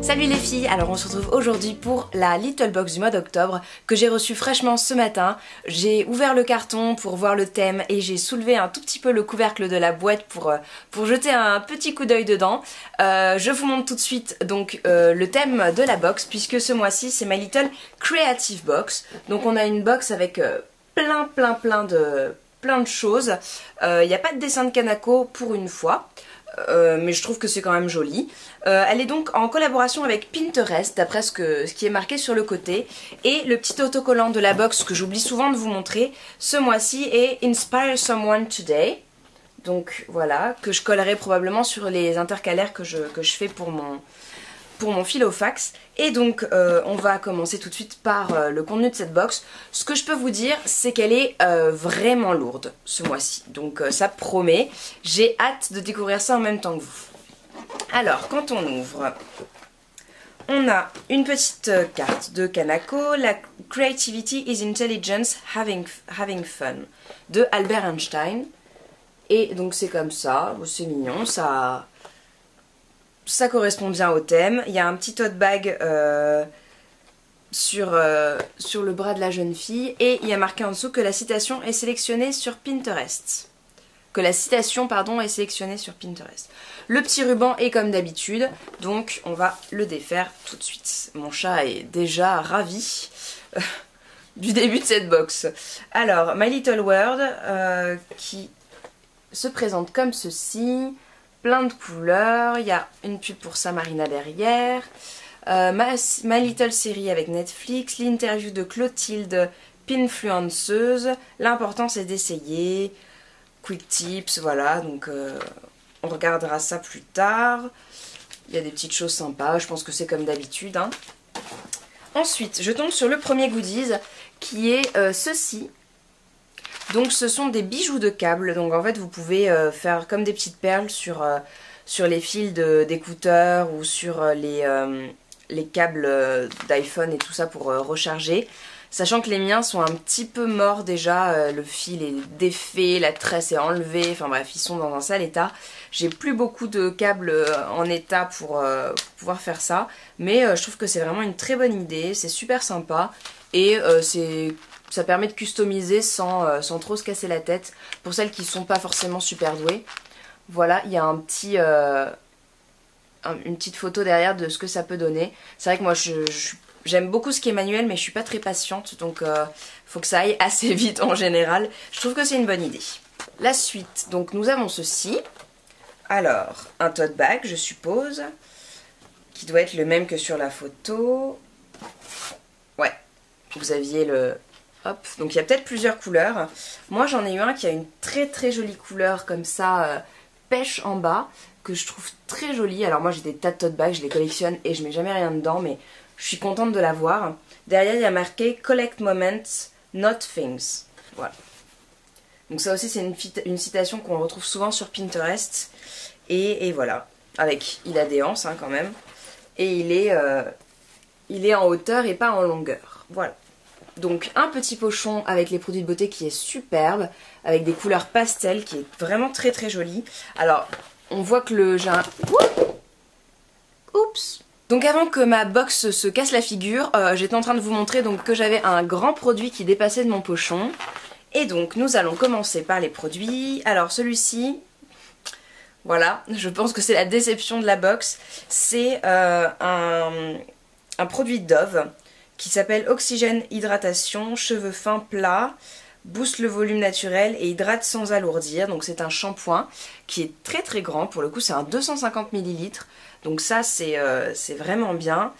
Salut les filles, alors on se retrouve aujourd'hui pour la Little Box du mois d'octobre que j'ai reçue fraîchement ce matin. J'ai ouvert le carton pour voir le thème et j'ai soulevé un tout petit peu le couvercle de la boîte pour jeter un petit coup d'œil dedans. Je vous montre tout de suite donc le thème de la box puisque ce mois-ci c'est My Little Creative Box. Donc on a une box avec plein de choses. Il n'y a pas de dessin de Kanako pour une fois. Mais je trouve que c'est quand même joli. Elle est donc en collaboration avec Pinterest, d'après ce qui est marqué sur le côté. Et le petit autocollant de la box que j'oublie souvent de vous montrer ce mois-ci est Inspire Someone Today. Donc voilà, que je collerai probablement sur les intercalaires que je fais pour mon filofax. Et donc on va commencer tout de suite par le contenu de cette box. Ce que je peux vous dire, c'est qu'elle est vraiment lourde ce mois-ci. Donc ça promet. J'ai hâte de découvrir ça en même temps que vous. Alors, quand on ouvre, on a une petite carte de Kanako, la Creativity is Intelligence Having Fun de Albert Einstein. Et donc c'est comme ça, c'est mignon, ça correspond bien au thème. Il y a un petit tote bag sur le bras de la jeune fille et il y a marqué en dessous que la citation est sélectionnée sur Pinterest. Est sélectionnée sur Pinterest. Le petit ruban est comme d'habitude, donc on va le défaire tout de suite. Mon chat est déjà ravi du début de cette box. Alors, My Little World qui se présente comme ceci. Plein de couleurs, il y a une pub pour Samarina derrière, My Little série avec Netflix, l'interview de Clotilde, pinfluenceuse, l'important c'est d'essayer, quick tips, voilà, donc on regardera ça plus tard. Il y a des petites choses sympas, je pense que c'est comme d'habitude. Hein. Ensuite, je tombe sur le premier goodies qui est ceci. Donc ce sont des bijoux de câbles, donc en fait vous pouvez faire comme des petites perles sur les fils d'écouteurs ou sur les câbles d'iPhone et tout ça pour recharger. Sachant que les miens sont un petit peu morts déjà, le fil est défait, la tresse est enlevée, enfin bref ils sont dans un sale état. J'ai plus beaucoup de câbles en état pour pouvoir faire ça, mais je trouve que c'est vraiment une très bonne idée, c'est super sympa et ça permet de customiser sans trop se casser la tête pour celles qui ne sont pas forcément super douées. Voilà, il y a une petite photo derrière de ce que ça peut donner. C'est vrai que moi j'aime beaucoup ce qui est manuel mais je suis pas très patiente donc faut que ça aille assez vite en général. Je trouve que c'est une bonne idée. La suite, donc nous avons ceci. Alors, un tote bag je suppose, qui doit être le même que sur la photo. Ouais, vous aviez le... Hop, donc il y a peut-être plusieurs couleurs. Moi j'en ai eu un qui a une très jolie couleur comme ça, pêche en bas, que je trouve très jolie. Alors moi j'ai des tas de tote bags, je les collectionne et je mets jamais rien dedans, mais je suis contente de l'avoir. Derrière il y a marqué Collect Moments, Not Things. Voilà. Donc ça aussi c'est une citation qu'on retrouve souvent sur Pinterest. Et voilà. Il a des anses hein, quand même. Et il est en hauteur et pas en longueur. Voilà. Donc un petit pochon avec les produits de beauté qui est superbe, avec des couleurs pastel qui est vraiment très joli. Alors on voit que j'ai un... Oups. Donc avant que ma box se casse la figure, j'étais en train de vous montrer donc que j'avais un grand produit qui dépassait de mon pochon. Et donc nous allons commencer par les produits. Alors celui-ci, voilà, je pense que c'est la déception de la box. C'est un produit Dove qui s'appelle Oxygène Hydratation, cheveux fins plats, booste le volume naturel et hydrate sans alourdir. Donc c'est un shampoing qui est très grand, pour le coup c'est un 250 ml. Donc ça c'est vraiment bien.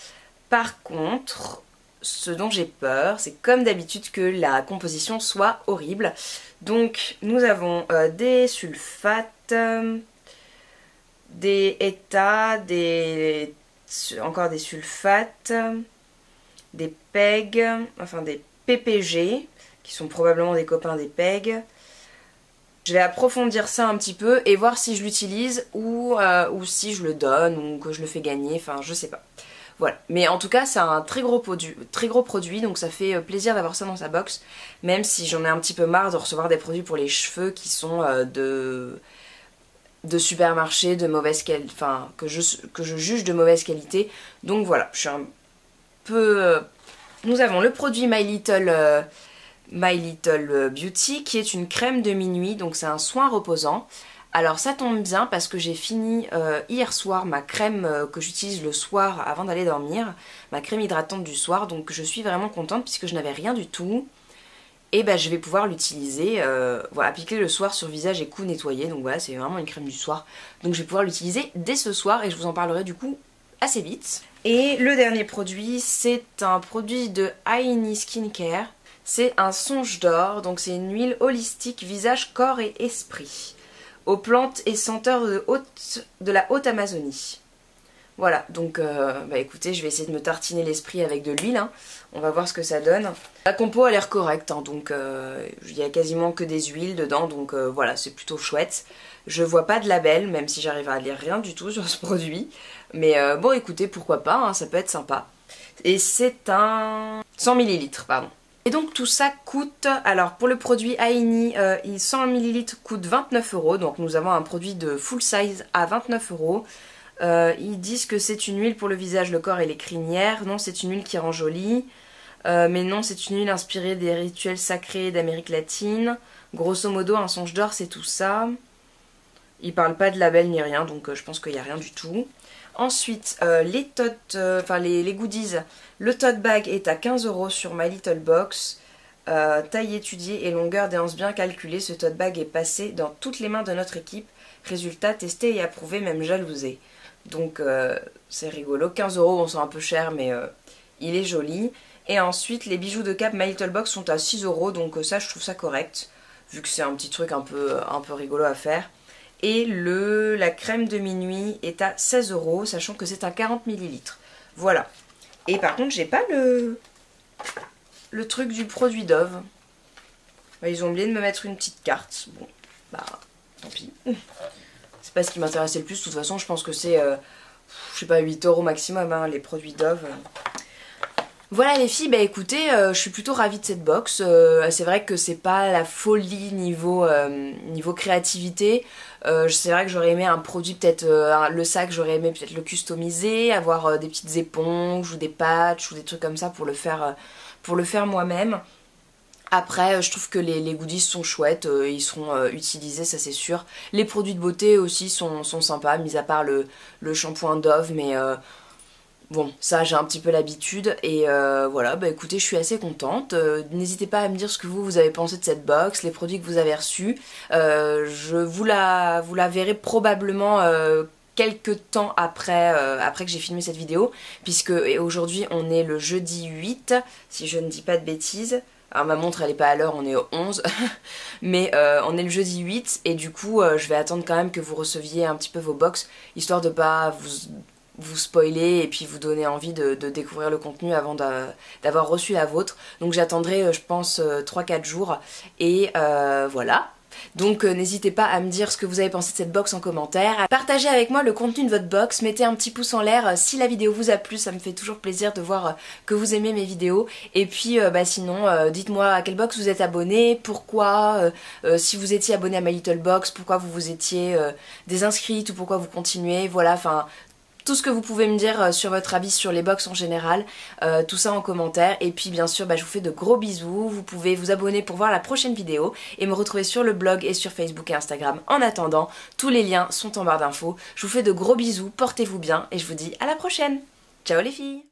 Par contre, ce dont j'ai peur, c'est comme d'habitude que la composition soit horrible. Donc nous avons des sulfates, des ETA, encore des sulfates, des PEG, enfin des PPG, qui sont probablement des copains des PEG. Je vais approfondir ça un petit peu et voir si je l'utilise ou si je le donne ou que je le fais gagner, enfin je sais pas. Voilà, mais en tout cas c'est un très gros produit, donc ça fait plaisir d'avoir ça dans sa box, même si j'en ai un petit peu marre de recevoir des produits pour les cheveux qui sont de supermarché de mauvaise qualité, enfin que je juge de mauvaise qualité. Donc voilà, je suis un peu... Nous avons le produit My Little Beauty qui est une crème de minuit, donc c'est un soin reposant. Alors ça tombe bien parce que j'ai fini hier soir ma crème que j'utilise le soir avant d'aller dormir, ma crème hydratante du soir, donc je suis vraiment contente puisque je n'avais rien du tout. Et bah je vais pouvoir l'utiliser, voilà, appliquer le soir sur visage et cou nettoyé, donc voilà, c'est vraiment une crème du soir. Donc je vais pouvoir l'utiliser dès ce soir et je vous en parlerai du coup assez vite. Et le dernier produit, c'est un produit de Aini Skincare, c'est un songe d'or, donc c'est une huile holistique visage, corps et esprit, aux plantes et senteurs de la haute Amazonie. Voilà, donc bah écoutez, je vais essayer de me tartiner l'esprit avec de l'huile, hein. On va voir ce que ça donne. La compo a l'air correcte, hein, donc il y a quasiment que des huiles dedans, donc voilà, c'est plutôt chouette. Je vois pas de label, même si j'arrive à lire rien du tout sur ce produit. Mais bon, écoutez, pourquoi pas, hein, ça peut être sympa. Et c'est un 100 ml, pardon. Et donc tout ça coûte, alors pour le produit Aini, 100 ml coûte 29 €, donc nous avons un produit de full size à 29 €. Ils disent que c'est une huile pour le visage, le corps et les crinières. Non, c'est une huile qui rend jolie. Mais non, c'est une huile inspirée des rituels sacrés d'Amérique latine. Grosso modo, un songe d'or, c'est tout ça. Ils parlent pas de label ni rien, donc je pense qu'il n'y a rien du tout. Ensuite, les goodies. Le tote bag est à 15 € sur My Little Box. Taille étudiée et longueur des hanches bien calculée. Ce tote bag est passé dans toutes les mains de notre équipe. Résultat testé et approuvé, même jalousé. Donc c'est rigolo. 15 €, on sent un peu cher, mais il est joli. Et ensuite, les bijoux de Cap My Little Box sont à 6 €, donc ça, je trouve ça correct, vu que c'est un petit truc un peu rigolo à faire. Et la crème de minuit est à 16 €, sachant que c'est un 40 ml. Voilà. Et par contre, j'ai pas le truc du produit Dove. Bah, ils ont oublié de me mettre une petite carte. Bon, bah, tant pis. C'est pas ce qui m'intéressait le plus. De toute façon, je pense que c'est, je sais pas, 8 € maximum, hein, les produits Dove. Voilà les filles, bah écoutez, je suis plutôt ravie de cette box. C'est vrai que c'est pas la folie niveau créativité. C'est vrai que j'aurais aimé un produit, peut-être le sac, j'aurais aimé peut-être le customiser, avoir des petites éponges ou des patchs ou des trucs comme ça pour le faire moi-même. Après, je trouve que les goodies sont chouettes, ils seront utilisés, ça c'est sûr. Les produits de beauté aussi sont sympas, mis à part le shampoing Dove, mais bon, ça j'ai un petit peu l'habitude. Et voilà, bah écoutez, je suis assez contente. N'hésitez pas à me dire ce que vous avez pensé de cette box, les produits que vous avez reçus. Vous la verrez probablement quelques temps après que j'ai filmé cette vidéo, puisque aujourd'hui on est le jeudi 8, si je ne dis pas de bêtises. Alors ma montre elle est pas à l'heure, on est au 11, mais on est le jeudi 8 et du coup je vais attendre quand même que vous receviez un petit peu vos box, histoire de pas vous spoiler et puis vous donner envie de découvrir le contenu avant d'avoir reçu la vôtre. Donc j'attendrai je pense 3-4 jours et voilà. Donc n'hésitez pas à me dire ce que vous avez pensé de cette box en commentaire. Partagez avec moi le contenu de votre box, mettez un petit pouce en l'air si la vidéo vous a plu, ça me fait toujours plaisir de voir que vous aimez mes vidéos. Et puis sinon dites-moi à quelle box vous êtes abonné, pourquoi, si vous étiez abonné à My Little Box, pourquoi vous vous étiez désinscrite ou pourquoi vous continuez, voilà, enfin tout ce que vous pouvez me dire sur votre avis sur les box en général, tout ça en commentaire. Et puis bien sûr, je vous fais de gros bisous. Vous pouvez vous abonner pour voir la prochaine vidéo et me retrouver sur le blog et sur Facebook et Instagram. En attendant, tous les liens sont en barre d'infos. Je vous fais de gros bisous, portez-vous bien et je vous dis à la prochaine. Ciao les filles!